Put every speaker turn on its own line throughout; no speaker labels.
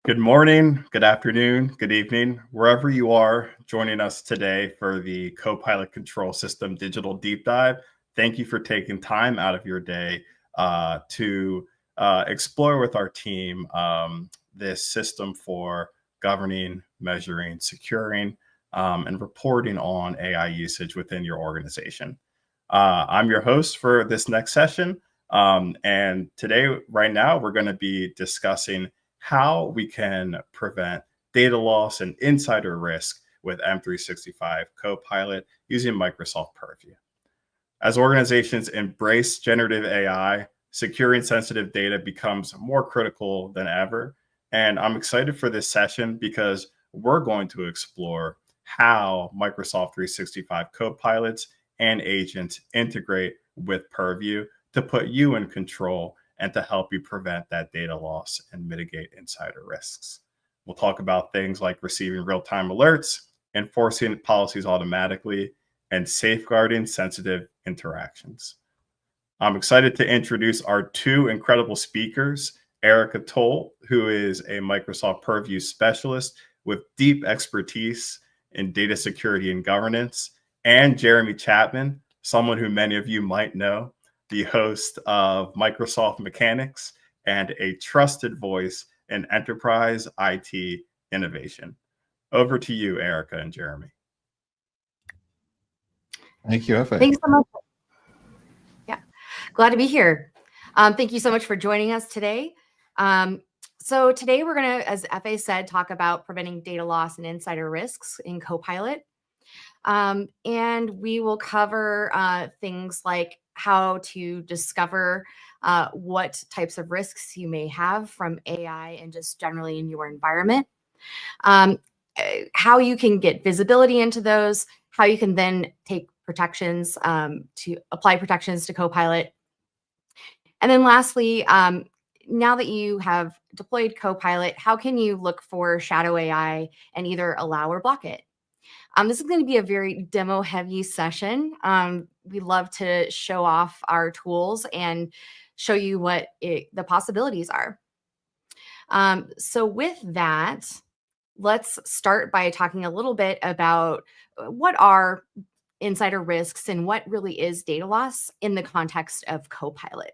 Good morning, good afternoon, good evening, wherever you are joining us today for the Copilot Control System Digital Deep Dive. Thank you for taking time out of your day to explore with our team this system for governing, measuring, securing, and reporting on AI usage within your organization. I'm your host for this next session. And today, right now, we're going to be discussing how we can prevent data loss and insider risk with M365 Copilot using Microsoft Purview. As organizations embrace generative AI, securing sensitive data becomes more critical than ever. And I'm excited for this session because we're going to explore how Microsoft 365 Copilots and agents integrate with Purview to put you in control and to help you prevent that data loss and mitigate insider risks. We'll talk about things like receiving real-time alerts, enforcing policies automatically, and safeguarding sensitive interactions. I'm excited to introduce our two incredible speakers, Erica Toll, who is a Microsoft Purview specialist with deep expertise in data security and governance, and Jeremy Chapman, someone who many of you might know, the host of Microsoft Mechanics and a trusted voice in enterprise IT innovation. Over to you, Erica and Jeremy.
Thank you, Efe.
Thanks so much. Yeah, glad to be here. Thank you so much for joining us today. So today we're going to, as Efe said, talk about preventing data loss and insider risks in Copilot. And we will cover things like how to discover what types of risks you may have from AI and just generally in your environment, how you can get visibility into those, how you can then take protections to apply protections to Copilot. And then lastly, now that you have deployed Copilot, how can you look for shadow AI and either allow or block it? This is going to be a very demo-heavy session. We love to show off our tools and show you what the possibilities are. So with that, let's start by talking a little bit about what are insider risks and what really is data loss in the context of Copilot.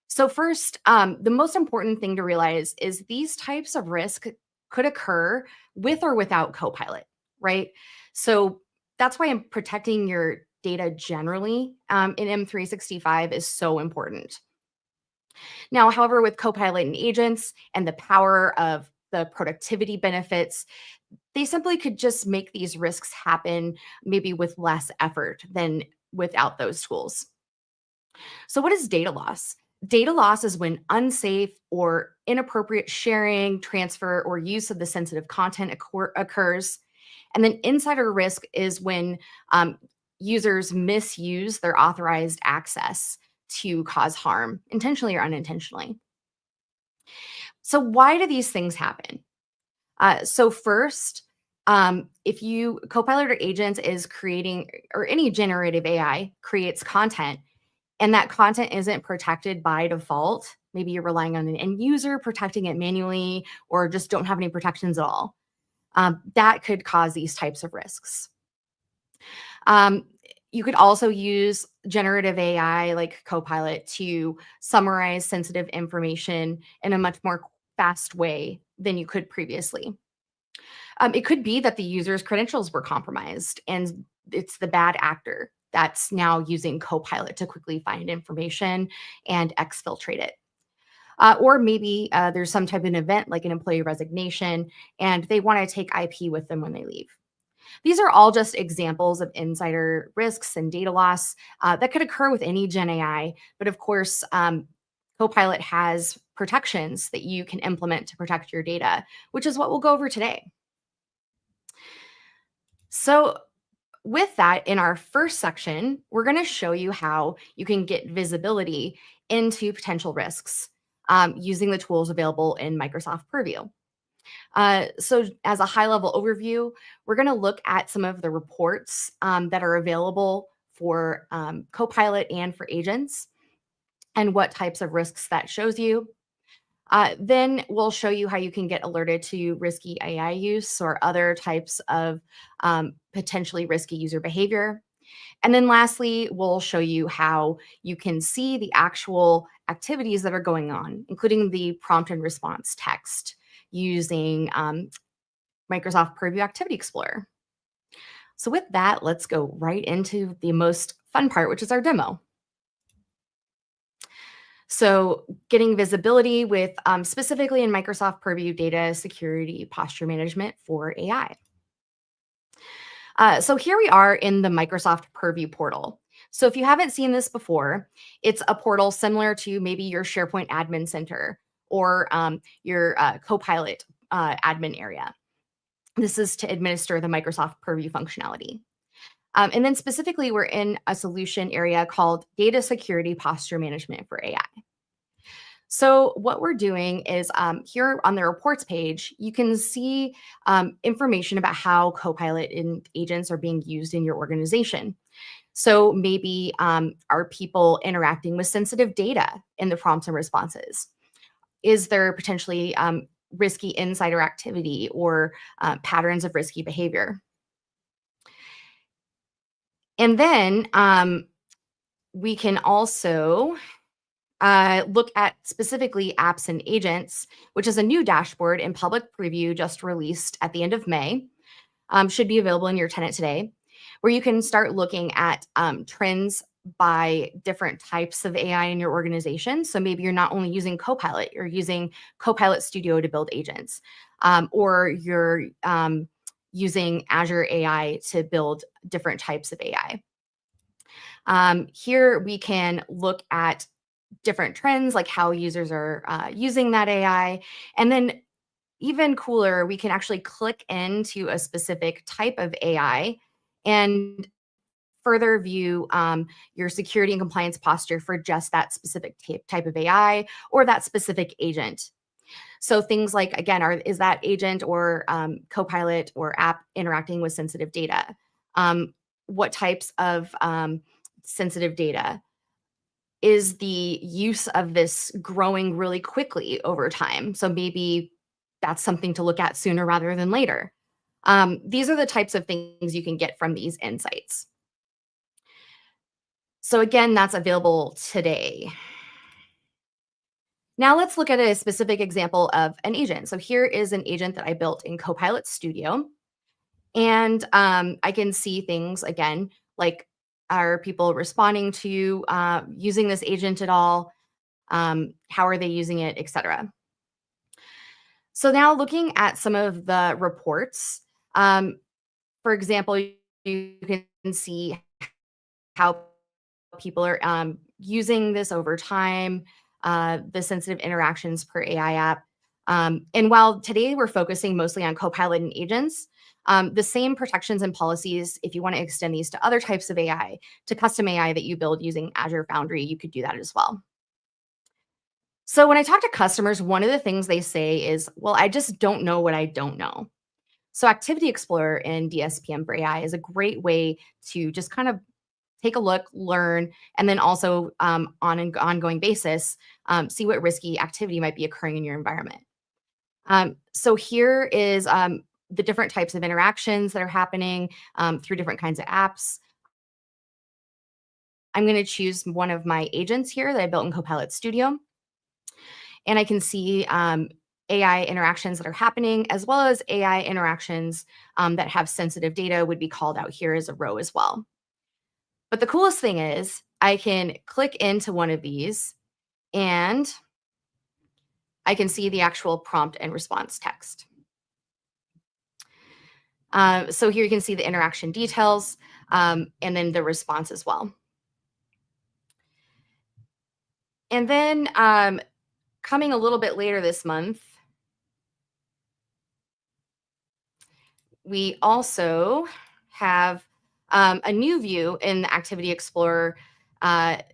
So first, the most important thing to realize is these types of risk could occur with or without Copilot. Right? So that's why protecting your data generally in M365 is so important. Now, however, with Copilot and agents and the power of the productivity benefits, they simply could just make these risks happen maybe with less effort than without those tools. So what is data loss? Data loss is when unsafe or inappropriate sharing, transfer, or use of the sensitive content occurs. And then insider risk is when users misuse their authorized access to cause harm, intentionally or unintentionally. So why do these things happen? So first, if Copilot or agents is creating, or any generative AI creates content, and that content isn't protected by default, maybe you're relying on an end user protecting it manually, or just don't have any protections at all. That could cause these types of risks. You could also use generative AI like Copilot to summarize sensitive information in a much more fast way than you could previously. It could be that the user's credentials were compromised and it's the bad actor that's now using Copilot to quickly find information and exfiltrate it. Or maybe there's some type of event like an employee resignation, and they want to take IP with them when they leave. These are all just examples of insider risks and data loss that could occur with any Gen AI. But of course, Copilot has protections that you can implement to protect your data, which is what we'll go over today. So with that, in our first section, we're going to show you how you can get visibility into potential risks using the tools available in Microsoft Purview. So as a high-level overview, we're going to look at some of the reports that are available for Copilot and for agents and what types of risks that shows you. Then we'll show you how you can get alerted to risky AI use or other types of potentially risky user behavior. And then lastly, we'll show you how you can see the actual activities that are going on, including the prompt and response text using Microsoft Purview Activity Explorer. So with that, let's go right into the most fun part, which is our demo. So getting visibility with specifically in Microsoft Purview data security posture management for AI. So here we are in the Microsoft Purview portal. So if you haven't seen this before, it's a portal similar to maybe your SharePoint Admin Center or your Copilot admin area. This is to administer the Microsoft Purview functionality. And then specifically, we're in a solution area called Data Security Posture Management for AI. So what we're doing is here on the reports page, you can see information about how Copilot and agents are being used in your organization. So maybe are people interacting with sensitive data in the prompts and responses? Is there potentially risky insider activity or patterns of risky behavior? And then we can also look at specifically apps and agents, which is a new dashboard in public preview just released at the end of May. Should be available in your tenant today, where you can start looking at trends by different types of AI in your organization. So maybe you're not only using Copilot, you're using Copilot Studio to build agents, or you're using Azure AI to build different types of AI. Here we can look at different trends, like how users are using that AI. And then even cooler, we can actually click into a specific type of AI and further view your security and compliance posture for just that specific type of AI or that specific agent. So things like, again, is that agent or Copilot or app interacting with sensitive data? What types of sensitive data? Is the use of this growing really quickly over time? So maybe that's something to look at sooner rather than later. These are the types of things you can get from these insights. So again, that's available today. Now let's look at a specific example of an agent. So here is an agent that I built in Copilot Studio. And I can see things again, like are people responding to using this agent at all? How are they using it, etc. So now looking at some of the reports, for example, you can see how people are using this over time, the sensitive interactions per AI app. And while today we're focusing mostly on Copilot and agents, the same protections and policies, if you want to extend these to other types of AI, to custom AI that you build using Azure Foundry, you could do that as well. So when I talk to customers, one of the things they say is, well, I just don't know what I don't know. So Activity Explorer in DSPM for AI is a great way to just kind of take a look, learn, and then also on an ongoing basis, see what risky activity might be occurring in your environment. So here is the different types of interactions that are happening through different kinds of apps. I'm going to choose one of my agents here that I built in Copilot Studio. And I can see AI interactions that are happening, as well as AI interactions that have sensitive data would be called out here as a row as well. But the coolest thing is I can click into one of these and I can see the actual prompt and response text. So here you can see the interaction details and then the response as well. And then coming a little bit later this month, we also have a new view in the Activity Explorer to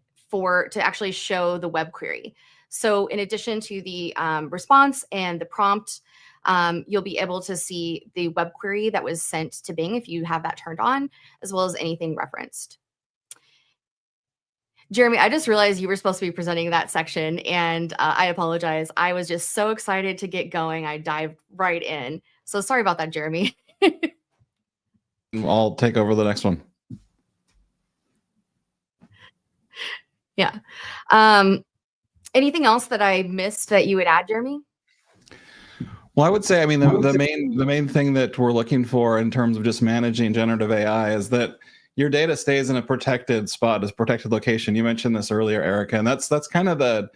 actually show the web query. So in addition to the response and the prompt, you'll be able to see the web query that was sent to Bing if you have that turned on, as well as anything referenced. Jeremy, I just realized you were supposed to be presenting that section, and I apologize. I was just so excited to get going. I dived right in. So sorry about that, Jeremy.
I'll take over the next one.
Yeah. Anything else that I missed that you would add, Jeremy?
Well, I would say, I mean, the main thing that we're looking for in terms of just managing generative AI is that your data stays in a protected spot, a protected location. You mentioned this earlier, Erica, and that's kind of the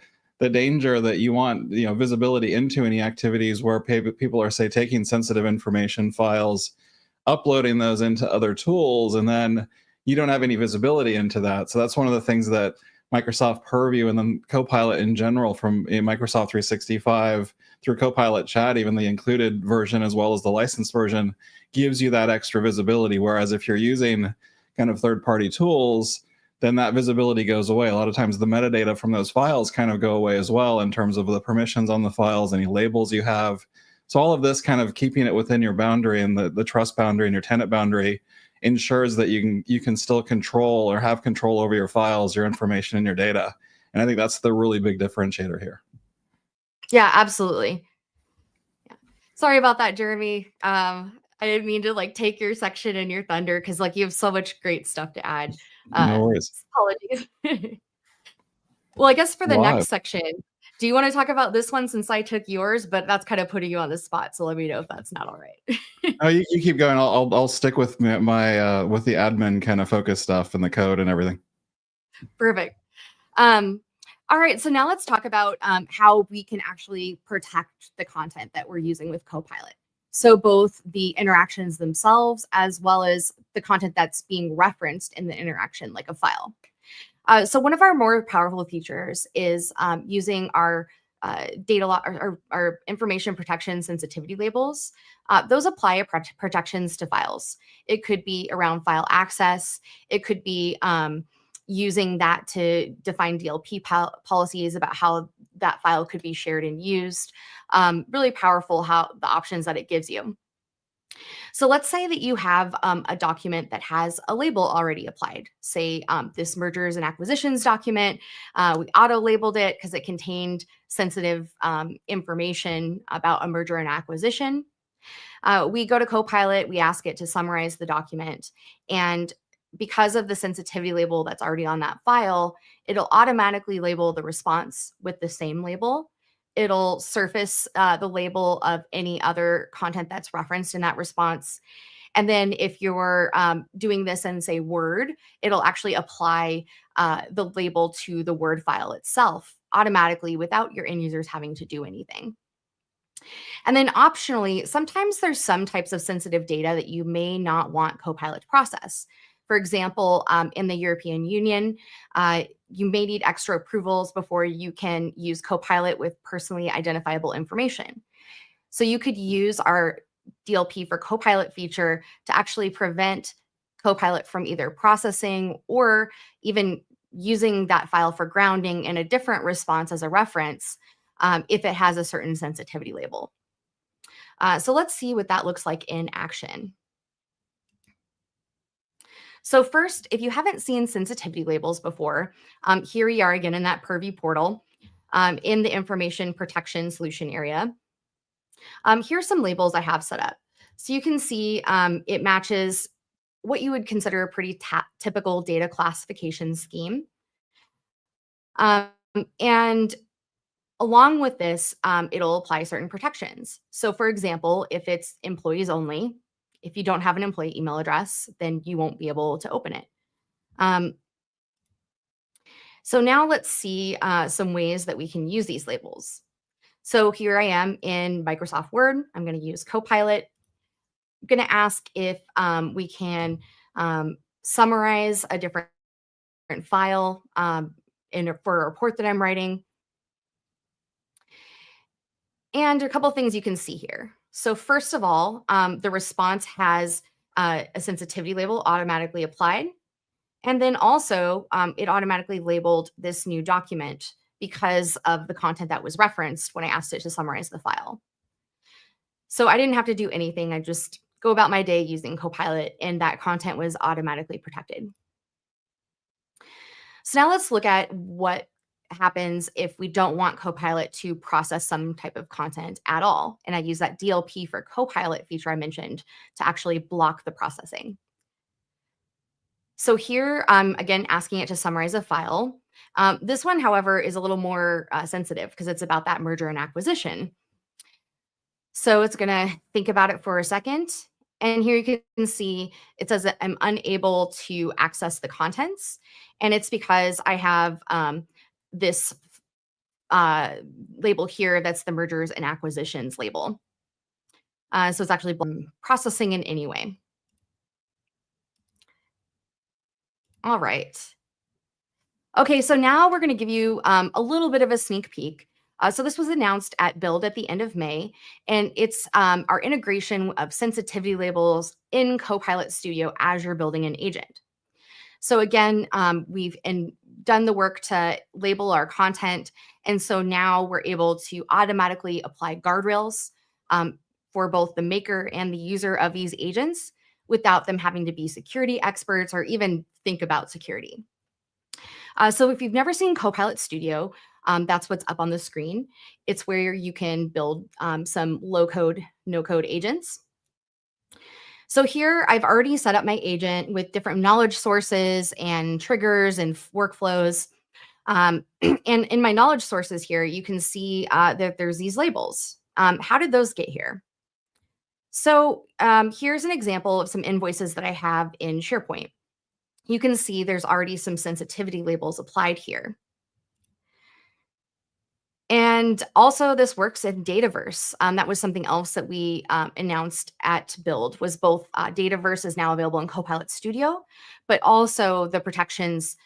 danger that you want, visibility into any activities where people are, say, taking sensitive information files, uploading those into other tools, and then you don't have any visibility into that. So that's one of the things that Microsoft Purview and then Copilot in general from Microsoft 365 through Copilot Chat, even the included version as well as the licensed version, gives you that extra visibility. Whereas if you're using kind of third-party tools, then that visibility goes away. A lot of times the metadata from those files kind of go away as well in terms of the permissions on the files, any labels you have. So all of this kind of keeping it within your boundary and the trust boundary and your tenant boundary ensures that you can still control or have control over your files, your information, and your data. And I think that's the really big differentiator here.
Yeah, absolutely. Yeah. Sorry about that, Jeremy. I didn't mean to take your section and your thunder because you have so much great stuff to add.
No worries.
Apologies. Well, I guess for the next section, do you want to talk about this one since I took yours? But that's kind of putting you on the spot, so let me know if that's not all right.
Oh, you keep going. I'll stick with my with the admin kind of focus stuff and the code and everything.
Perfect. All right, so now let's talk about how we can actually protect the content that we're using with Copilot. So both the interactions themselves, as well as the content that's being referenced in the interaction, like a file. So one of our more powerful features is using our our information protection sensitivity labels. Those apply protections to files. It could be around file access. It could be using that to define DLP policies about how that file could be shared and used. Really powerful how the options that it gives you. So let's say that you have a document that has a label already applied. Say this mergers and acquisitions document, we auto-labeled it because it contained sensitive information about a merger and acquisition. We go to Copilot, we ask it to summarize the document, and because of the sensitivity label that's already on that file, it'll automatically label the response with the same label. It'll surface the label of any other content that's referenced in that response. And then if you're doing this in, say, Word, it'll actually apply the label to the Word file itself automatically without your end users having to do anything. And then optionally, sometimes there's some types of sensitive data that you may not want Copilot to process. For example, in the European Union, you may need extra approvals before you can use Copilot with personally identifiable information. So you could use our DLP for Copilot feature to actually prevent Copilot from either processing or even using that file for grounding in a different response as a reference if it has a certain sensitivity label. So let's see what that looks like in action. So first, if you haven't seen sensitivity labels before, here we are again in that Purview portal in the information protection solution area. Here's some labels I have set up. So you can see it matches what you would consider a pretty typical data classification scheme. And along with this, it'll apply certain protections. So for example, if it's employees only, if you don't have an employee email address, then you won't be able to open it. So now let's see some ways that we can use these labels. So here I am in Microsoft Word. I'm going to use Copilot. I'm going to ask if we can summarize a different file for a report that I'm writing. And a couple of things you can see here. So first of all, the response has a sensitivity label automatically applied. And then also, it automatically labeled this new document because of the content that was referenced when I asked it to summarize the file. So I didn't have to do anything. I just go about my day using Copilot, and that content was automatically protected. So now let's look at what happens if we don't want Copilot to process some type of content at all. And I use that DLP for Copilot feature I mentioned to actually block the processing. So here, I'm again asking it to summarize a file. This one, however, is a little more sensitive because it's about that merger and acquisition. So it's going to think about it for a second. And here you can see it says that I'm unable to access the contents. And it's because I have this label here that's the mergers and acquisitions label. So it's actually processing in any way. All right. Okay, so now we're going to give you a little bit of a sneak peek. So this was announced at Build at the end of May, and it's our integration of sensitivity labels in Copilot Studio as you're building an agent. So again, we've done the work to label our content, and so now we're able to automatically apply guardrails for both the maker and the user of these agents without them having to be security experts or even think about security. So if you've never seen Copilot Studio, that's what's up on the screen. It's where you can build some low-code, no-code agents. So here I've already set up my agent with different knowledge sources and triggers and workflows. And in my knowledge sources here, you can see that there's these labels. How did those get here? So here's an example of some invoices that I have in SharePoint. You can see there's already some sensitivity labels applied here. And also this works in Dataverse. That was something else that we announced at Build, was both Dataverse is now available in Copilot Studio, but also the protections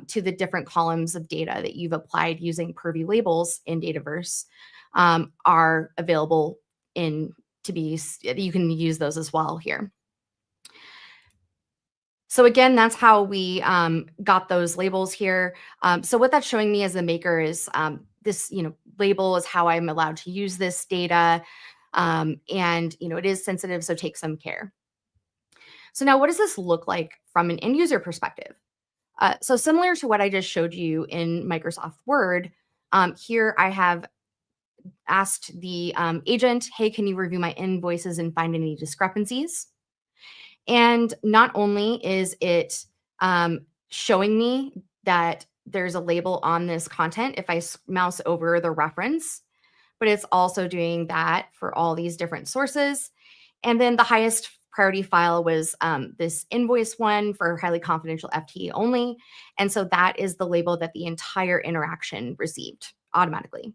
to the different columns of data that you've applied using Purview labels in Dataverse are available you can use those as well here. So again, that's how we got those labels here. So what that's showing me as the maker is this, label is how I'm allowed to use this data. And, it is sensitive, so take some care. So now what does this look like from an end user perspective? So similar to what I just showed you in Microsoft Word, here I have asked the agent, hey, can you review my invoices and find any discrepancies? And not only is it showing me that there's a label on this content if I mouse over the reference, but it's also doing that for all these different sources. And then the highest priority file was this invoice one for highly confidential FTE only. And so that is the label that the entire interaction received automatically.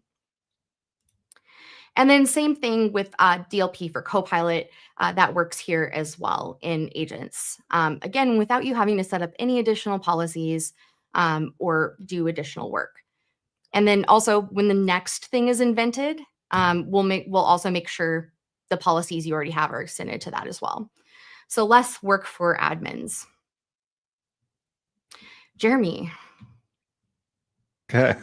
And then same thing with DLP for Copilot, that works here as well in agents. Again, without you having to set up any additional policies or do additional work. And then also when the next thing is invented, we'll also make sure the policies you already have are extended to that as well. So less work for admins. Jeremy.
Okay.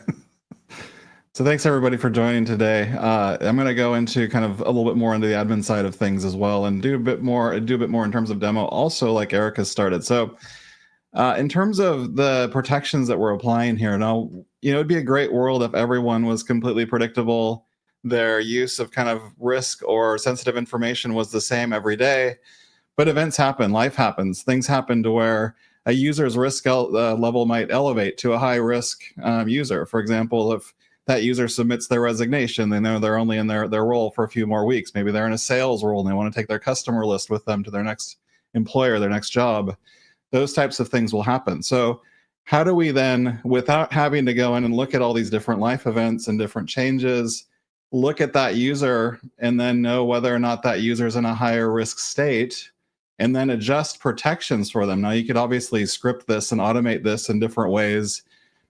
So thanks everybody for joining today. I'm going to go into kind of a little bit more into the admin side of things as well, and do a bit more in terms of demo, also like Erica started. So in terms of the protections that we're applying here, now, it'd be a great world if everyone was completely predictable. Their use of kind of risk or sensitive information was the same every day. But events happen, life happens, things happen to where a user's risk level might elevate to a high risk user. For example, if that user submits their resignation, they know they're only in their role for a few more weeks. Maybe they're in a sales role and they want to take their customer list with them to their next employer, their next job. Those types of things will happen. So how do we then, without having to go in and look at all these different life events and different changes, look at that user and then know whether or not that user is in a higher risk state, and then adjust protections for them? Now, you could obviously script this and automate this in different ways,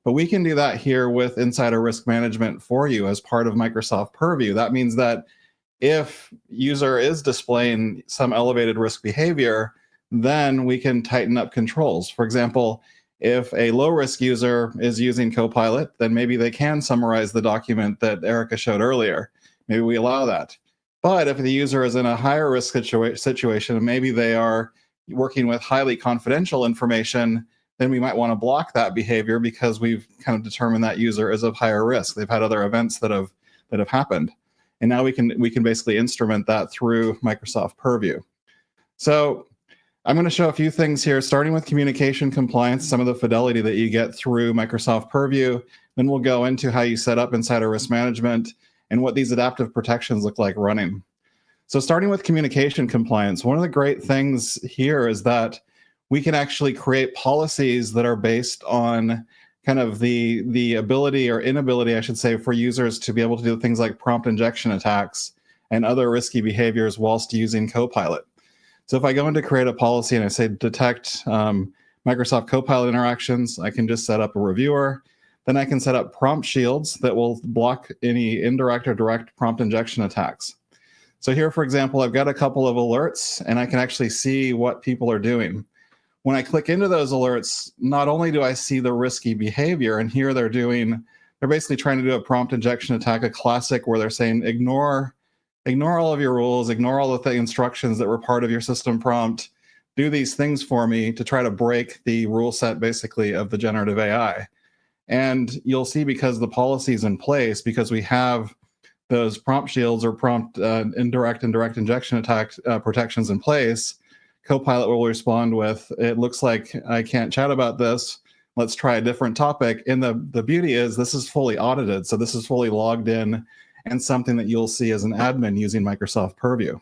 but we can do that here with Insider Risk Management for you as part of Microsoft Purview. That means that if user is displaying some elevated risk behavior, then we can tighten up controls. For example, if a low-risk user is using Copilot, then maybe they can summarize the document that Erica showed earlier. Maybe we allow that. But if the user is in a higher risk situation, maybe they are working with highly confidential information, then we might want to block that behavior because we've kind of determined that user is of higher risk. They've had other events that have happened. And now we can basically instrument that through Microsoft Purview. So I'm going to show a few things here, starting with communication compliance, some of the fidelity that you get through Microsoft Purview. Then we'll go into how you set up insider risk management and what these adaptive protections look like running. So starting with communication compliance, one of the great things here is that we can actually create policies that are based on kind of the ability or inability, I should say, for users to be able to do things like prompt injection attacks and other risky behaviors whilst using Copilot. So if I go into create a policy and I say detect Microsoft Copilot interactions, I can just set up a reviewer. Then I can set up prompt shields that will block any indirect or direct prompt injection attacks. So here, for example, I've got a couple of alerts and I can actually see what people are doing. When I click into those alerts, not only do I see the risky behavior, and here they're basically trying to do a prompt injection attack, a classic where they're saying, ignore all of your rules, ignore all of the instructions that were part of your system prompt, do these things for me to try to break the rule set basically of the generative AI. And you'll see, because the policy is in place, because we have those prompt shields or prompt indirect and direct injection attack protections in place, Copilot will respond with, it looks like I can't chat about this. Let's try a different topic. And the beauty is this is fully audited. So this is fully logged in and something that you'll see as an admin using Microsoft Purview.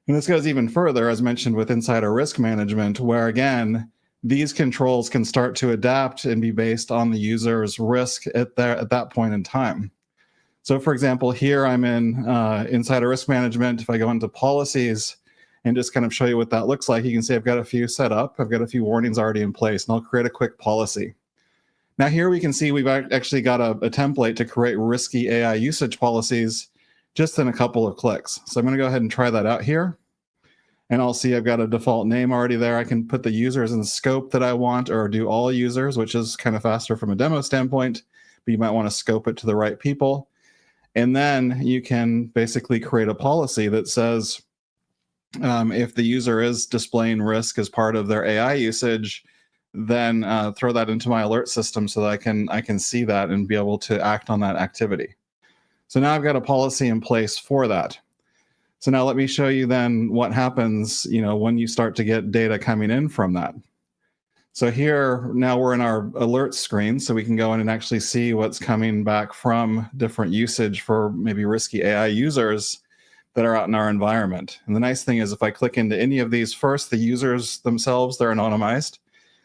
And this goes even further, as mentioned, with insider risk management, where again, these controls can start to adapt and be based on the user's risk at that point in time. So for example, here I'm in insider risk management. If I go into policies and just kind of show you what that looks like, you can see I've got a few set up. I've got a few warnings already in place, and I'll create a quick policy. Now here we can see we've actually got a template to create risky AI usage policies just in a couple of clicks. So I'm going to go ahead and try that out here. And I'll see I've got a default name already there. I can put the users in the scope that I want, or do all users, which is kind of faster from a demo standpoint, but you might want to scope it to the right people. And then you can basically create a policy that says, if the user is displaying risk as part of their AI usage, then throw that into my alert system so that I can see that and be able to act on that activity. So now I've got a policy in place for that. So now let me show you then what happens, when you start to get data coming in from that. So here, now we're in our alert screen, so we can go in and actually see what's coming back from different usage for maybe risky AI users that are out in our environment. And the nice thing is if I click into any of these first, the users themselves, they're anonymized.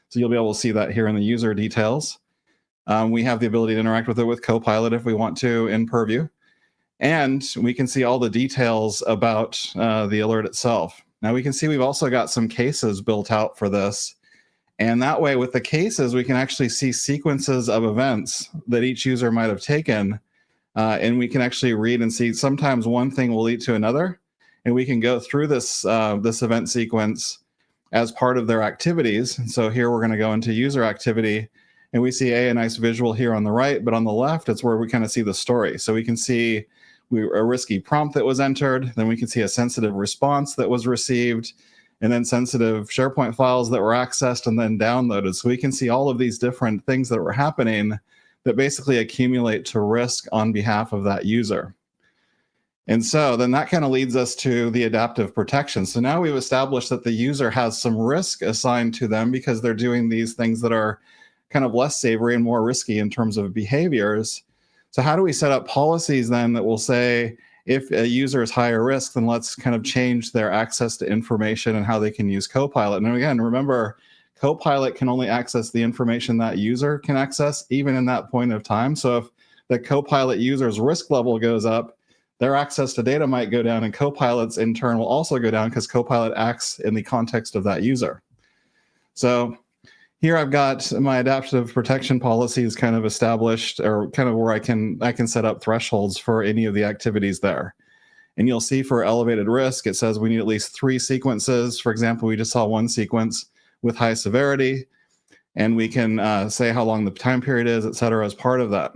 So you'll be able to see that here in the user details. We have the ability to interact with it with Copilot if we want to in Purview. And we can see all the details about the alert itself. Now we can see we've also got some cases built out for this. And that way with the cases, we can actually see sequences of events that each user might have taken. And we can actually read and see sometimes one thing will lead to another. And we can go through this event sequence as part of their activities. And so here we're going to go into user activity, and we see a nice visual here on the right, but on the left, it's where we kind of see the story. So we can see a risky prompt that was entered, then we can see a sensitive response that was received, and then sensitive SharePoint files that were accessed and then downloaded. So we can see all of these different things that were happening that basically accumulate to risk on behalf of that user. And so then that kind of leads us to the adaptive protection. So now we've established that the user has some risk assigned to them because they're doing these things that are kind of less savory and more risky in terms of behaviors. So how do we set up policies then that will say, if a user is higher risk, then let's kind of change their access to information and how they can use Copilot. And again, remember, Copilot can only access the information that user can access, even in that point of time. So if the Copilot user's risk level goes up, their access to data might go down, and Copilot's in turn will also go down because Copilot acts in the context of that user. So here I've got my adaptive protection policies kind of established, or kind of where I can set up thresholds for any of the activities there. And you'll see for elevated risk, it says we need at least 3 sequences. For example, we just saw one sequence with high severity, and we can say how long the time period is, et cetera, as part of that.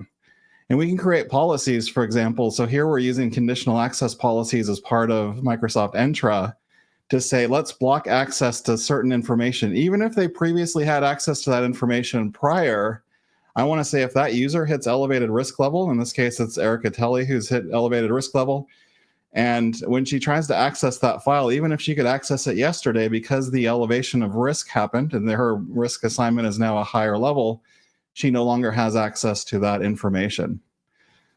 And we can create policies, for example. So here we're using conditional access policies as part of Microsoft Entra to say, let's block access to certain information. Even if they previously had access to that information prior, I want to say if that user hits elevated risk level, in this case, it's Erica Telly who's hit elevated risk level. And when she tries to access that file, even if she could access it yesterday, because the elevation of risk happened and her risk assignment is now a higher level, she no longer has access to that information.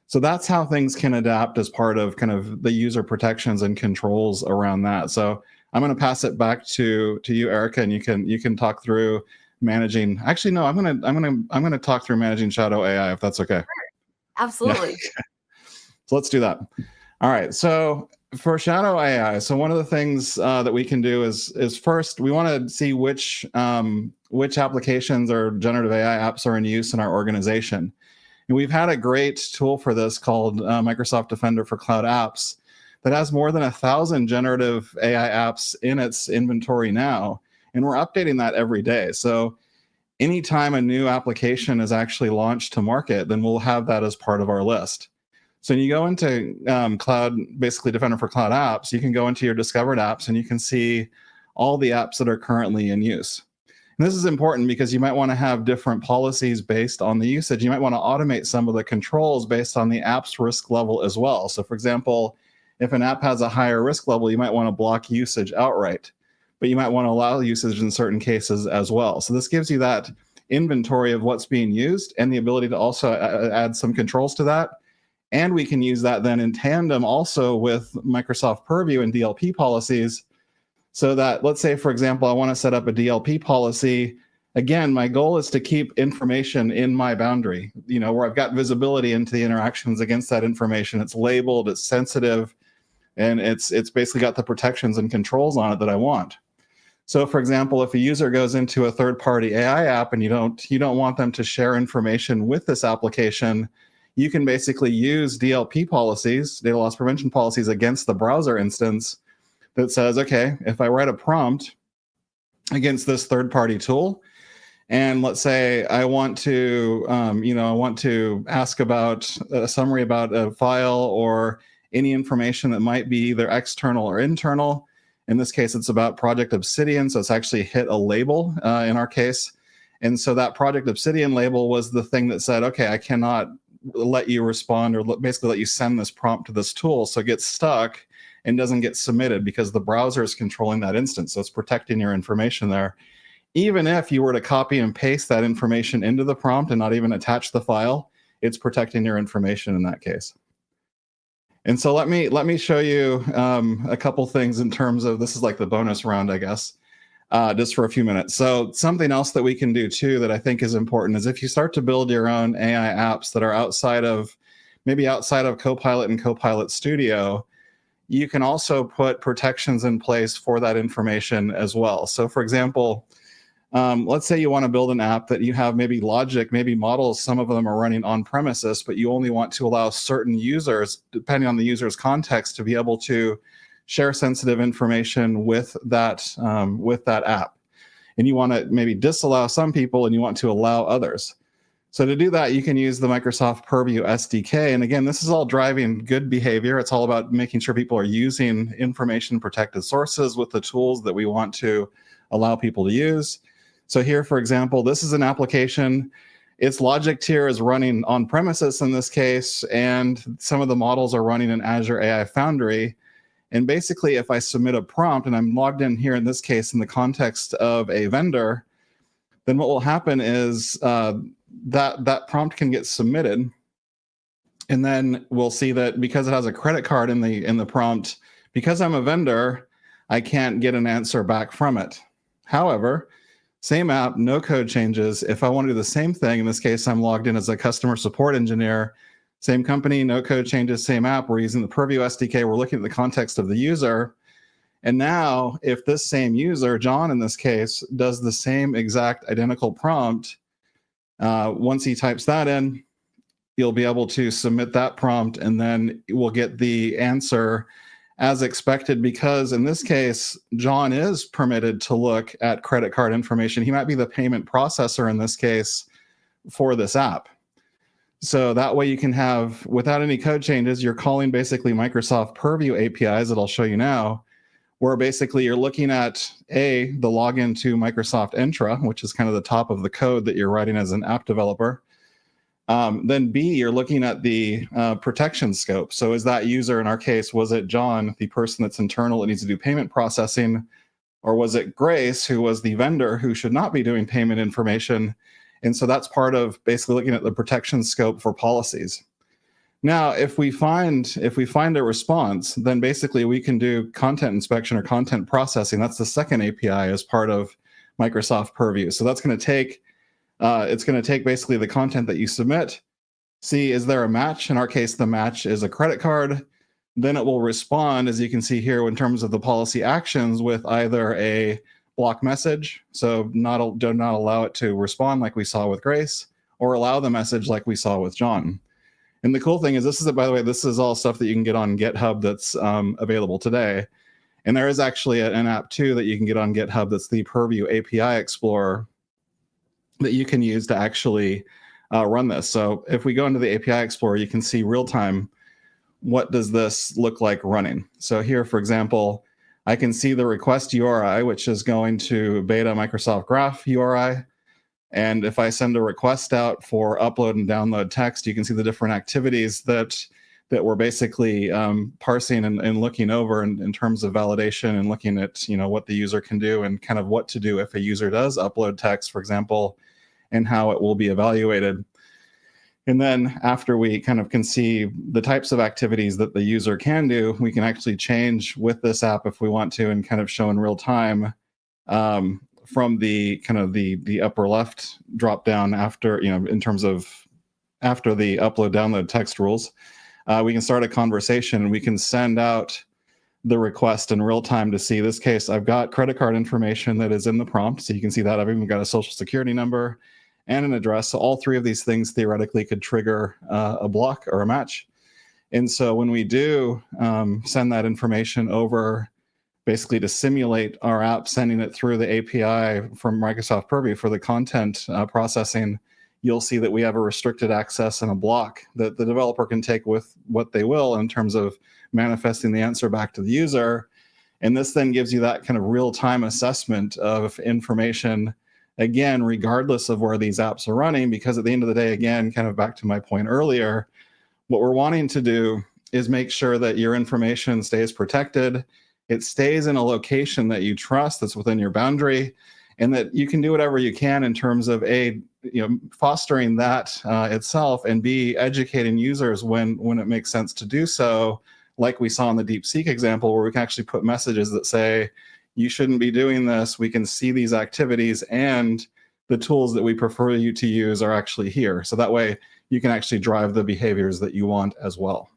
So that's how things can adapt as part of kind of the user protections and controls around that. So I'm going to pass it back to you, Erica, and you can talk through managing. Actually, no, I'm going to talk through managing shadow AI, if that's okay.
Absolutely.
Yeah. So let's do that. All right. So for shadow AI, so one of the things that we can do is first we want to see which applications or generative AI apps are in use in our organization. And we've had a great tool for this called Microsoft Defender for Cloud Apps that has more than 1,000 generative AI apps in its inventory now. And we're updating that every day. So anytime a new application is actually launched to market, then we'll have that as part of our list. So when you go into basically Defender for Cloud Apps, you can go into your discovered apps and you can see all the apps that are currently in use. And this is important because you might want to have different policies based on the usage. You might want to automate some of the controls based on the app's risk level as well. So for example, if an app has a higher risk level, you might want to block usage outright, but you might want to allow usage in certain cases as well. So this gives you that inventory of what's being used and the ability to also add some controls to that. And we can use that then in tandem also with Microsoft Purview and DLP policies. So that, let's say, for example, I want to set up a DLP policy. Again, my goal is to keep information in my boundary, where I've got visibility into the interactions against that information. It's labeled, it's sensitive, and it's basically got the protections and controls on it that I want. So for example, if a user goes into a third-party AI app and you don't want them to share information with this application, you can basically use DLP policies, data loss prevention policies, against the browser instance that says, okay, if I write a prompt against this third-party tool, and let's say I want to, ask about a summary about a file or any information that might be either external or internal. In this case, it's about Project Obsidian, so it's actually hit a label in our case. And so that Project Obsidian label was the thing that said, okay, I cannot let you respond or basically let you send this prompt to this tool. So it gets stuck and doesn't get submitted because the browser is controlling that instance. So it's protecting your information there. Even if you were to copy and paste that information into the prompt and not even attach the file, it's protecting your information in that case. And so let me show you a couple things in terms of, this is like the bonus round, I guess, just for a few minutes. So something else that we can do too that I think is important is if you start to build your own AI apps that are outside of Copilot and Copilot Studio, you can also put protections in place for that information as well. So for example, let's say you want to build an app that you have maybe logic, maybe models, some of them are running on premises, but you only want to allow certain users, depending on the user's context, to be able to share sensitive information with that app. And you want to maybe disallow some people and you want to allow others. So to do that, you can use the Microsoft Purview SDK. And again, this is all driving good behavior. It's all about making sure people are using information protected sources with the tools that we want to allow people to use. So here, for example, this is an application. Its logic tier is running on premises in this case, and some of the models are running in Azure AI Foundry. And basically, if I submit a prompt, and I'm logged in here in this case in the context of a vendor, then what will happen is that prompt can get submitted, and then we'll see that because it has a credit card in the prompt, because I'm a vendor, I can't get an answer back from it. However, same app, no code changes. If I want to do the same thing, in this case, I'm logged in as a customer support engineer, same company, no code changes, same app. We're using the Purview SDK. We're looking at the context of the user. And now if this same user, John in this case, does the same exact identical prompt, once he types that in, you'll be able to submit that prompt and then we'll get the answer as expected, because in this case, John is permitted to look at credit card information. He might be the payment processor in this case for this app. So that way you can have, without any code changes, you're calling basically Microsoft Purview APIs that I'll show you now, where basically you're looking at the login to Microsoft Entra, which is kind of the top of the code that you're writing as an app developer. Then B, you're looking at the protection scope. So is that user, in our case, was it John, the person that's internal that needs to do payment processing, or was it Grace, who was the vendor who should not be doing payment information? And so that's part of basically looking at the protection scope for policies. Now, if we find a response, then basically we can do content inspection or content processing. That's the second API as part of Microsoft Purview. So that's going to take it's going to take basically the content that you submit, see is there a match. In our case, the match is a credit card. Then it will respond, as you can see here, in terms of the policy actions, with either a block message, so do not allow it to respond like we saw with Grace, or allow the message like we saw with John. And the cool thing is, by the way, this is all stuff that you can get on GitHub that's available today. And there is actually an app too that you can get on GitHub that's the Purview API Explorer that you can use to actually run this. So if we go into the API Explorer, you can see real time, what does this look like running? So here, for example, I can see the request URI, which is going to beta Microsoft Graph URI. And if I send a request out for upload and download text, you can see the different activities that we're basically parsing and looking over in terms of validation, and looking at what the user can do and kind of what to do if a user does upload text, for example, and how it will be evaluated. And then after we kind of can see the types of activities that the user can do, we can actually change with this app if we want to, and kind of show in real time from the kind of the upper left drop down after, in terms of after the upload download text rules. We can start a conversation, and we can send out the request in real time to see this case. I've got credit card information that is in the prompt. So you can see that I've even got a social security number and an address. So all three of these things theoretically could trigger a block or a match. And so when we do send that information over, basically to simulate our app, sending it through the API from Microsoft Purview for the content processing, you'll see that we have a restricted access and a block that the developer can take with what they will in terms of manifesting the answer back to the user. And this then gives you that kind of real-time assessment of information, again, regardless of where these apps are running, because at the end of the day, again, kind of back to my point earlier, what we're wanting to do is make sure that your information stays protected, it stays in a location that you trust, that's within your boundary, and that you can do whatever you can in terms of fostering that itself, and B, educating users when it makes sense to do so, like we saw in the DeepSeek example, where we can actually put messages that say, you shouldn't be doing this, we can see these activities, and the tools that we prefer you to use are actually here. So that way you can actually drive the behaviors that you want as well.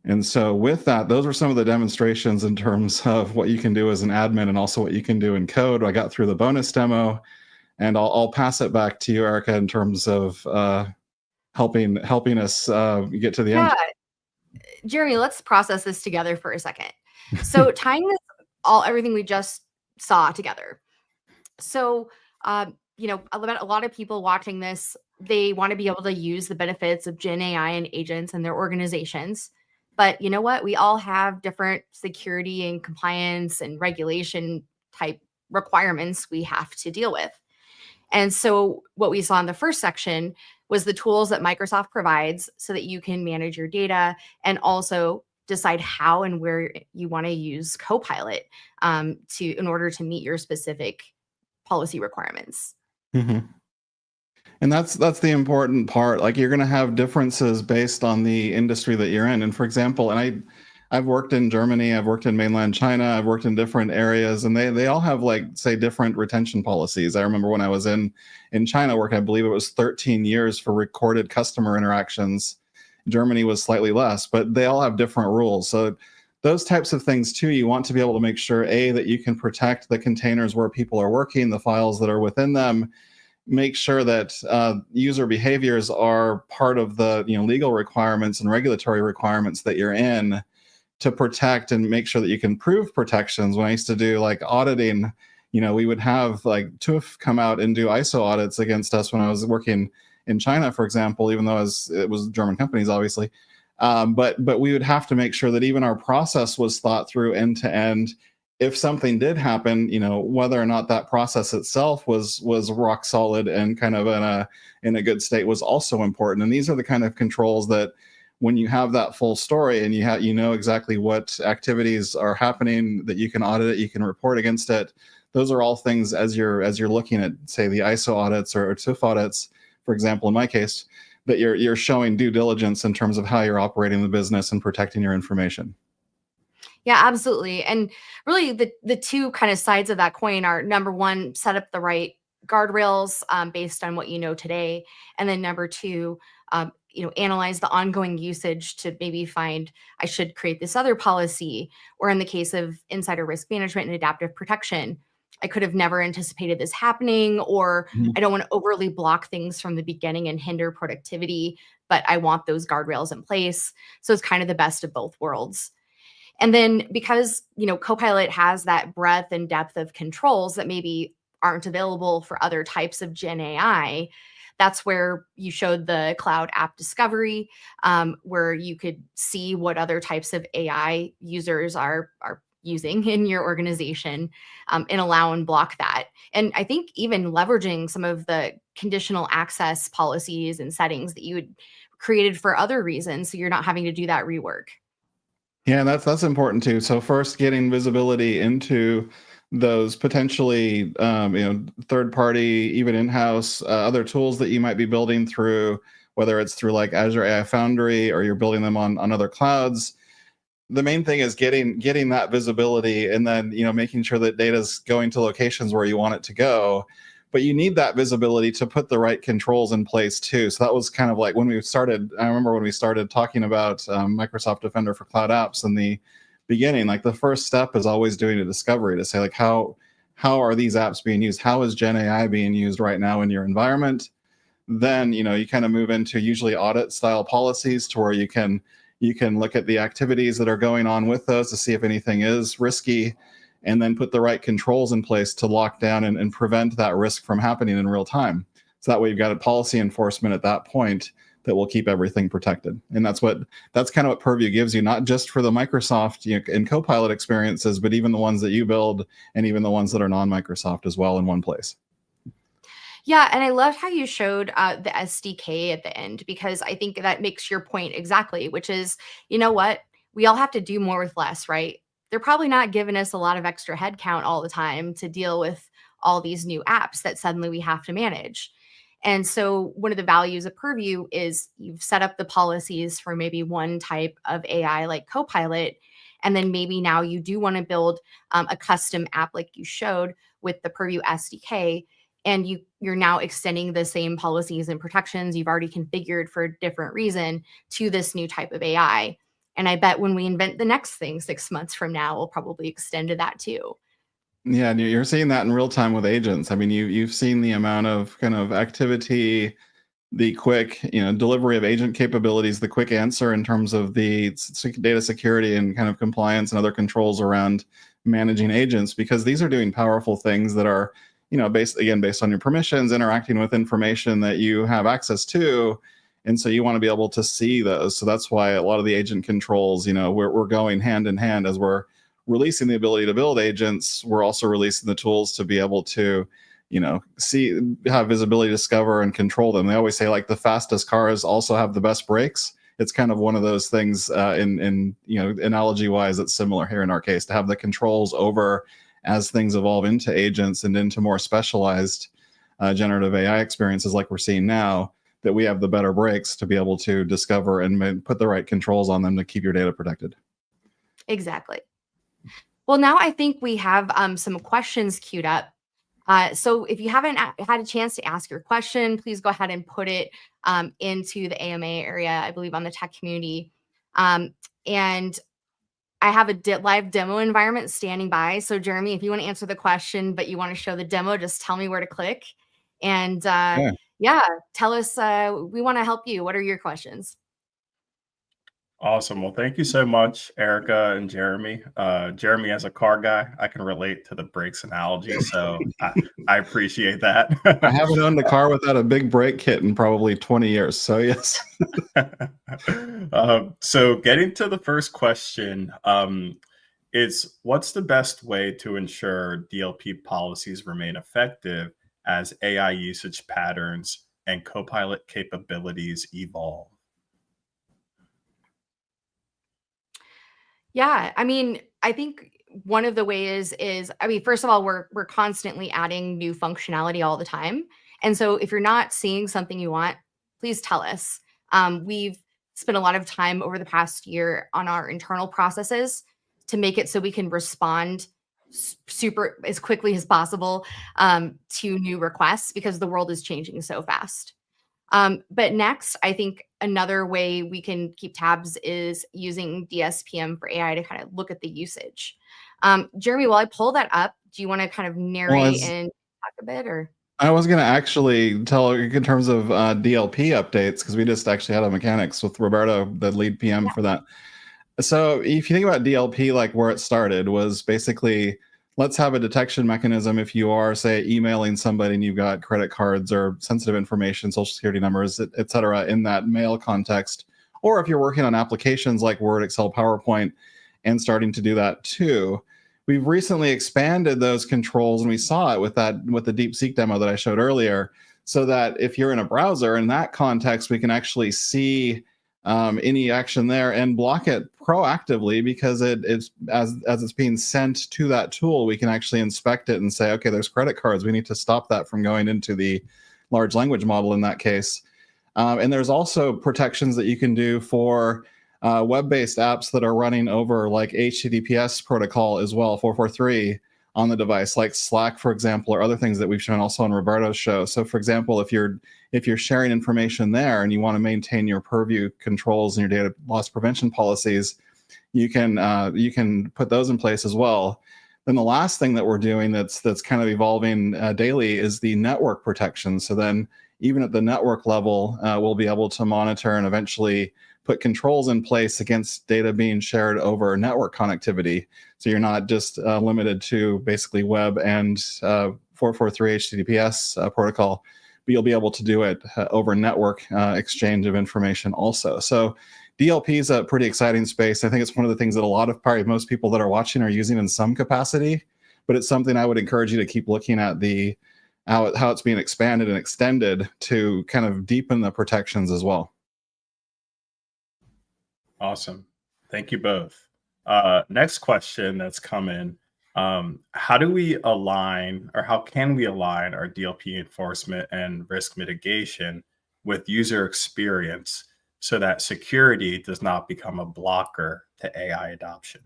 And so with that, those are some of the demonstrations in terms of what you can do as an admin, and also what you can do in code. I got through the bonus demo, and I'll pass it back to you, Erica, in terms of helping us get to the end.
Jeremy, let's process this together for a second. So tying this everything we just saw together. So, a lot of people watching this, they want to be able to use the benefits of Gen AI and agents in their organizations. But you know what? We all have different security and compliance and regulation type requirements we have to deal with. And so what we saw in the first section was the tools that Microsoft provides so that you can manage your data and also decide how and where you want to use Copilot in order to meet your specific policy requirements.
Mm-hmm. And that's the important part. Like, you're going to have differences based on the industry that you're in. And for example, I've worked in Germany, I've worked in mainland China, I've worked in different areas, and they all have, like, say, different retention policies. I remember when I was in China working, I believe it was 13 years for recorded customer interactions. Germany was slightly less, but they all have different rules. So those types of things too, you want to be able to make sure, A, that you can protect the containers where people are working, the files that are within them, make sure that user behaviors are part of the legal requirements and regulatory requirements that you're in, to protect and make sure that you can prove protections. When I used to do like auditing, we would have like TÜV come out and do ISO audits against us when I was working in China, for example, even though it was German companies, obviously. But we would have to make sure that even our process was thought through end to end. If something did happen, whether or not that process itself was rock solid and kind of in a good state was also important. And these are the kind of controls that when you have that full story and you know exactly what activities are happening, that you can audit it, you can report against it. Those are all things as you're looking at, say, the ISO audits or TÜV audits, for example, in my case, that you're showing due diligence in terms of how you're operating the business and protecting your information.
Yeah, absolutely. And really the two kind of sides of that coin are, number one, set up the right guardrails based on what you know today. And then number two, analyze the ongoing usage to maybe find, I should create this other policy. Or in the case of insider risk management and adaptive protection, I could have never anticipated this happening, or I don't want to overly block things from the beginning and hinder productivity, but I want those guardrails in place. So it's kind of the best of both worlds. And then because, Copilot has that breadth and depth of controls that maybe aren't available for other types of Gen AI, that's where you showed the cloud app discovery, where you could see what other types of AI users are using in your organization, and allow and block that. And I think even leveraging some of the conditional access policies and settings that you had created for other reasons, so you're not having to do that rework.
Yeah, that's important too. So first, getting visibility into those potentially, third party, even in-house other tools that you might be building through, whether it's through like Azure AI Foundry or you're building them on other clouds. The main thing is getting that visibility, and then making sure that data is going to locations where you want it to go. But you need that visibility to put the right controls in place too. So that was kind of like when we started. I remember when we started talking about Microsoft Defender for Cloud Apps in the beginning. Like the first step is always doing a discovery to say like how are these apps being used? How is Gen AI being used right now in your environment? Then you kind of move into usually audit style policies to where you can look at the activities that are going on with those to see if anything is risky, and then put the right controls in place to lock down and prevent that risk from happening in real time. So that way you've got a policy enforcement at that point that will keep everything protected. And that's kind of what Purview gives you, not just for the Microsoft and Copilot experiences, but even the ones that you build and even the ones that are non-Microsoft as well in one place.
Yeah, and I loved how you showed the SDK at the end, because I think that makes your point exactly, which is, you know what? We all have to do more with less, right? They're probably not giving us a lot of extra headcount all the time to deal with all these new apps that suddenly we have to manage. And so one of the values of Purview is you've set up the policies for maybe one type of AI like Copilot, and then maybe now you do want to build a custom app like you showed with the Purview SDK, and you're now extending the same policies and protections you've already configured for a different reason to this new type of AI. And I bet when we invent the next thing 6 months from now, we'll probably extend to that too.
Yeah, and you're seeing that in real time with agents. I mean, you've seen the amount of kind of activity, the quick, delivery of agent capabilities, the quick answer in terms of the data security and kind of compliance and other controls around managing agents, because these are doing powerful things that are, based on your permissions, interacting with information that you have access to. And so you want to be able to see those. So that's why a lot of the agent controls, we're going hand in hand as we're releasing the ability to build agents. We're also releasing the tools to be able to, have visibility, discover, and control them. They always say like the fastest cars also have the best brakes. It's kind of one of those things in analogy wise, it's similar here in our case, to have the controls over as things evolve into agents and into more specialized generative AI experiences like we're seeing now, that we have the better brakes to be able to discover and put the right controls on them to keep your data protected.
Exactly. Well, now I think we have some questions queued up. So if you haven't had a chance to ask your question, please go ahead and put it into the AMA area, I believe on the tech community. And I have a live demo environment standing by. So Jeremy, if you want to answer the question, but you want to show the demo, just tell me where to click. And yeah, tell us, we want to help you. What are your questions?
Awesome. Well, thank you so much, Erica and Jeremy. Jeremy, as a car guy, I can relate to the brakes analogy, so I appreciate that.
I haven't owned a car without a big brake kit in probably 20 years. So yes.
So getting to the first question, is what's the best way to ensure DLP policies remain effective as AI usage patterns and Copilot capabilities evolve?
Yeah, I mean, I think one of the ways is, I mean, first of all, we're constantly adding new functionality all the time. And so if you're not seeing something you want, please tell us. We've spent a lot of time over the past year on our internal processes to make it so we can respond super as quickly as possible to new requests because the world is changing so fast. But next, I think another way we can keep tabs is using DSPM for AI to kind of look at the usage. Jeremy, while I pull that up, do you want to kind of narrate and talk a bit, or?
I was going to actually tell in terms of DLP updates, because we just actually had a mechanics with Roberto, the lead PM for that. So if you think about DLP, like where it started was basically, let's have a detection mechanism if you are, say, emailing somebody and you've got credit cards or sensitive information, social security numbers, et cetera, in that mail context. Or if you're working on applications like Word, Excel, PowerPoint, and starting to do that too. We've recently expanded those controls, and we saw it with the DeepSeek demo that I showed earlier, so that if you're in a browser, in that context, we can actually see any action there and block it proactively, because it's as it's being sent to that tool, we can actually inspect it and say, okay, there's credit cards. We need to stop that from going into the large language model in that case. And there's also protections that you can do for web-based apps that are running over like HTTPS protocol as well, 443 on the device, like Slack, for example, or other things that we've shown also on Roberto's show. So for example, if you're sharing information there and you want to maintain your Purview controls and your data loss prevention policies, you can put those in place as well. Then the last thing that we're doing that's kind of evolving daily is the network protection. So then even at the network level, we'll be able to monitor and eventually put controls in place against data being shared over network connectivity. So you're not just limited to basically web and 443 HTTPS protocol, but you'll be able to do it over network exchange of information also. So DLP is a pretty exciting space. I think it's one of the things that a lot of probably most people that are watching are using in some capacity, but it's something I would encourage you to keep looking at how it's being expanded and extended to kind of deepen the protections as well.
Awesome. Thank you both. Next question that's come in. How do we align, or how can we align our DLP enforcement and risk mitigation with user experience so that security does not become a blocker to AI adoption?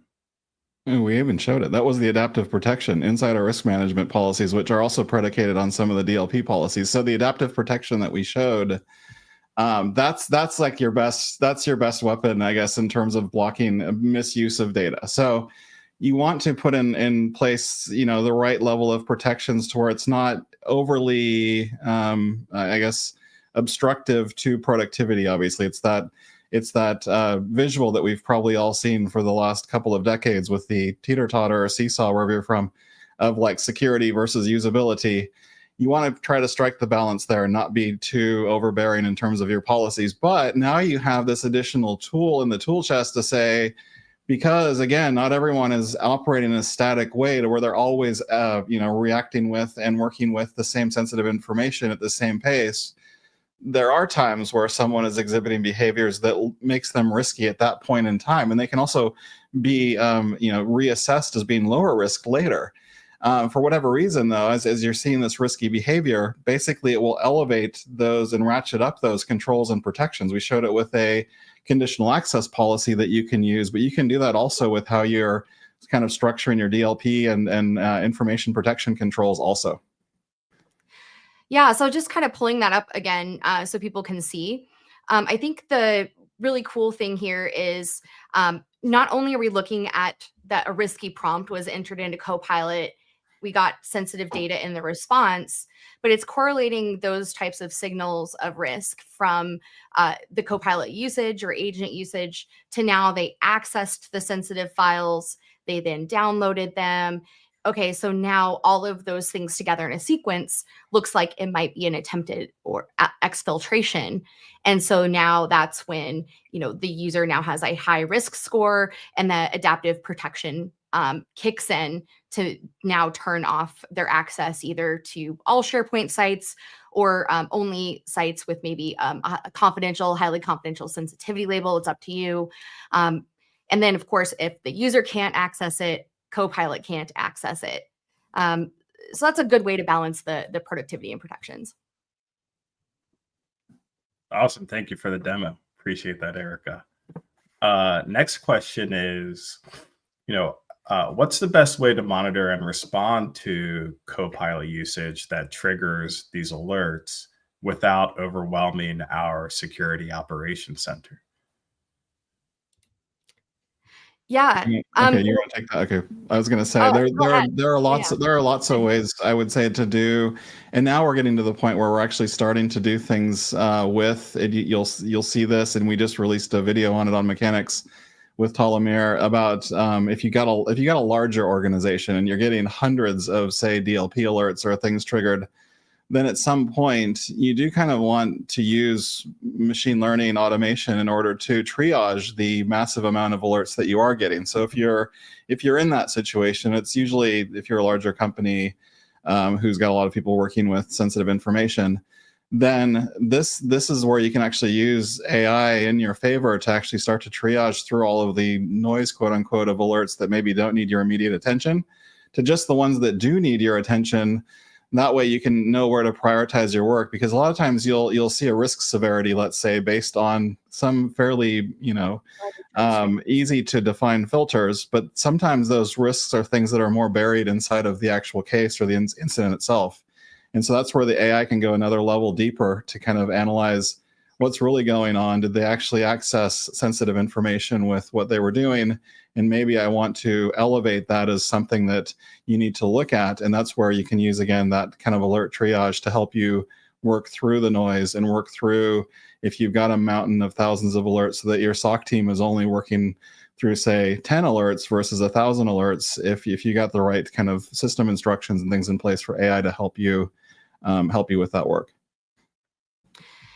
We even showed it. That was the adaptive protection inside our risk management policies, which are also predicated on some of the DLP policies. So the adaptive protection that we showed, that's like your best weapon, I guess, in terms of blocking misuse of data. So you want to put in place, the right level of protections to where it's not overly, I guess, obstructive to productivity. Obviously, it's that visual that we've probably all seen for the last couple of decades with the teeter-totter or seesaw, wherever you're from, of like security versus usability. You want to try to strike the balance there and not be too overbearing in terms of your policies. But now you have this additional tool in the tool chest to say, because again, not everyone is operating in a static way to where they're always, reacting with and working with the same sensitive information at the same pace. There are times where someone is exhibiting behaviors that makes them risky at that point in time, and they can also be, reassessed as being lower risk later. For whatever reason, though, as you're seeing this risky behavior, basically it will elevate those and ratchet up those controls and protections. We showed it with a conditional access policy that you can use, but you can do that also with how you're kind of structuring your DLP and information protection controls also.
Yeah, so just kind of pulling that up again so people can see. I think the really cool thing here is not only are we looking at that a risky prompt was entered into Copilot we got sensitive data in the response, but it's correlating those types of signals of risk from the Copilot usage or agent usage to now they accessed the sensitive files, they then downloaded them. Okay, so now all of those things together in a sequence looks like it might be an attempted or exfiltration. And so now that's when, the user now has a high risk score and the adaptive protection kicks in to now turn off their access either to all SharePoint sites or only sites with maybe a confidential, highly confidential sensitivity label. It's up to you. And then, of course, if the user can't access it, Copilot can't access it. So that's a good way to balance the productivity and protections.
Awesome. Thank you for the demo. Appreciate that, Erica. Next question is, what's the best way to monitor and respond to Copilot usage that triggers these alerts without overwhelming our security operations center?
Yeah.
Okay, you want to take that? Okay, I was going to say there are lots of ways I would say to do, and now we're getting to the point where we're actually starting to do things with it. You'll see this, and we just released a video on it on Mechanics with Talamir about if you got a larger organization and you're getting hundreds of, say, DLP alerts or things triggered, then at some point you do kind of want to use machine learning automation in order to triage the massive amount of alerts that you are getting. So if you're in that situation, it's usually, if you're a larger company who's got a lot of people working with sensitive information, then this is where you can actually use AI in your favor to actually start to triage through all of the noise, quote unquote, of alerts that maybe don't need your immediate attention to just the ones that do need your attention. That way you can know where to prioritize your work, because a lot of times you'll see a risk severity, let's say, based on some fairly, easy to define filters, but sometimes those risks are things that are more buried inside of the actual case or the incident itself. And so that's where the AI can go another level deeper to kind of analyze what's really going on. Did they actually access sensitive information with what they were doing? And maybe I want to elevate that as something that you need to look at. And that's where you can use, again, that kind of alert triage to help you work through the noise and work through, if you've got a mountain of thousands of alerts, so that your SOC team is only working through, say, 10 alerts versus 1,000 alerts, if you got the right kind of system instructions and things in place for AI to help you with that work.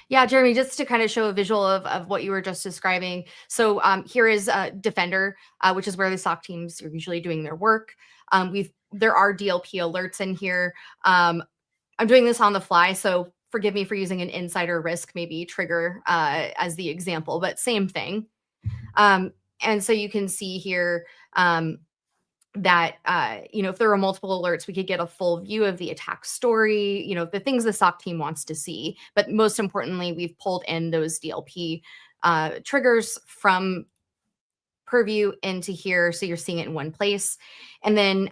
Yeah, Jeremy, just to kind of show a visual of what you were just describing. So here is Defender, which is where the SOC teams are usually doing their work. There are DLP alerts in here. I'm doing this on the fly, so forgive me for using an insider risk maybe trigger as the example, but same thing. And so you can see here that, if there were multiple alerts, we could get a full view of the attack story, the things the SOC team wants to see. But most importantly, we've pulled in those DLP triggers from Purview into here, so you're seeing it in one place. And then,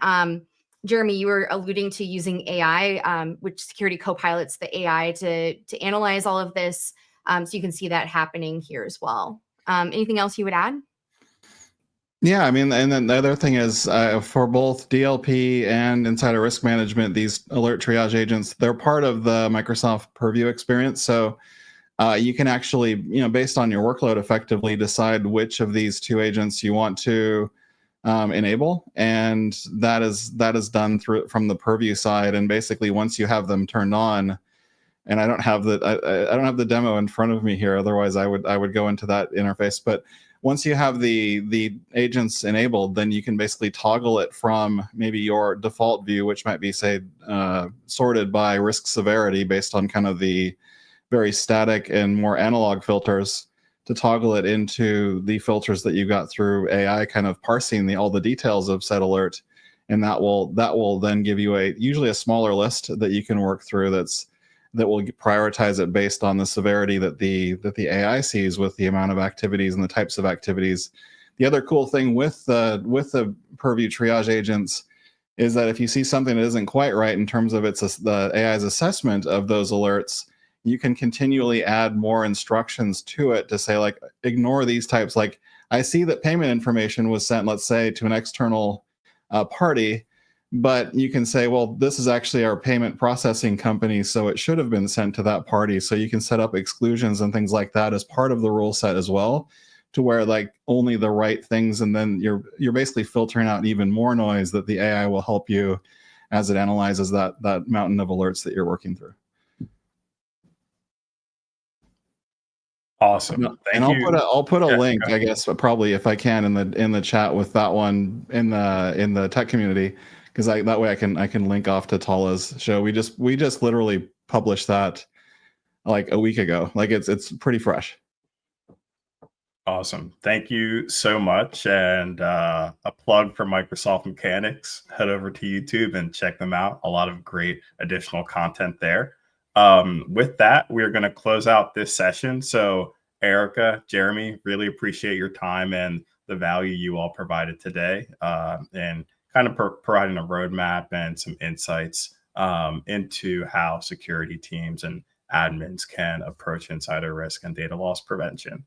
Jeremy, you were alluding to using AI, which Security Copilot's the AI to analyze all of this. So you can see that happening here as well. Anything else you would add?
Yeah, I mean, and then the other thing is for both DLP and insider risk management, these alert triage agents, they're part of the Microsoft Purview experience. So you can actually, based on your workload, effectively decide which of these two agents you want to enable, and that is done from the Purview side. And basically, once you have them turned on, and I don't have the demo in front of me here, otherwise I would go into that interface, but once you have the agents enabled, then you can basically toggle it from maybe your default view, which might be, say, sorted by risk severity based on kind of the very static and more analog filters, to toggle it into the filters that you got through AI, kind of parsing all the details of said alert. And that will then give you usually a smaller list that you can work through that will prioritize it based on the severity that the AI sees with the amount of activities and the types of activities. The other cool thing with the Purview triage agents is that if you see something that isn't quite right in terms of the AI's assessment of those alerts, you can continually add more instructions to it to say, like, ignore these types. Like, I see that payment information was sent, let's say, to an external party, But you can say, well, this is actually our payment processing company, so it should have been sent to that party. So you can set up exclusions and things like that as part of the rule set as well, to where like only the right things, and then you're basically filtering out even more noise that the AI will help you as it analyzes that mountain of alerts that you're working through.
Awesome.
And I'll put a link, I guess, probably if I can in the chat with that one in the tech community, because that way I can link off to Tala's show. We just literally published that like a week ago. Like it's pretty fresh.
Awesome. Thank you so much. And a plug for Microsoft Mechanics. Head over to YouTube and check them out. A lot of great additional content there. With that, we're going to close out this session. So Erica, Jeremy, really appreciate your time and the value you all provided today, and kind of providing a roadmap and some insights into how security teams and admins can approach insider risk and data loss prevention.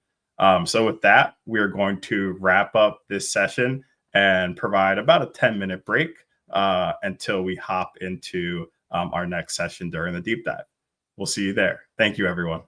So with that, we're going to wrap up this session and provide about a 10-minute break until we hop into our next session during the deep dive. We'll see you there. Thank you, everyone.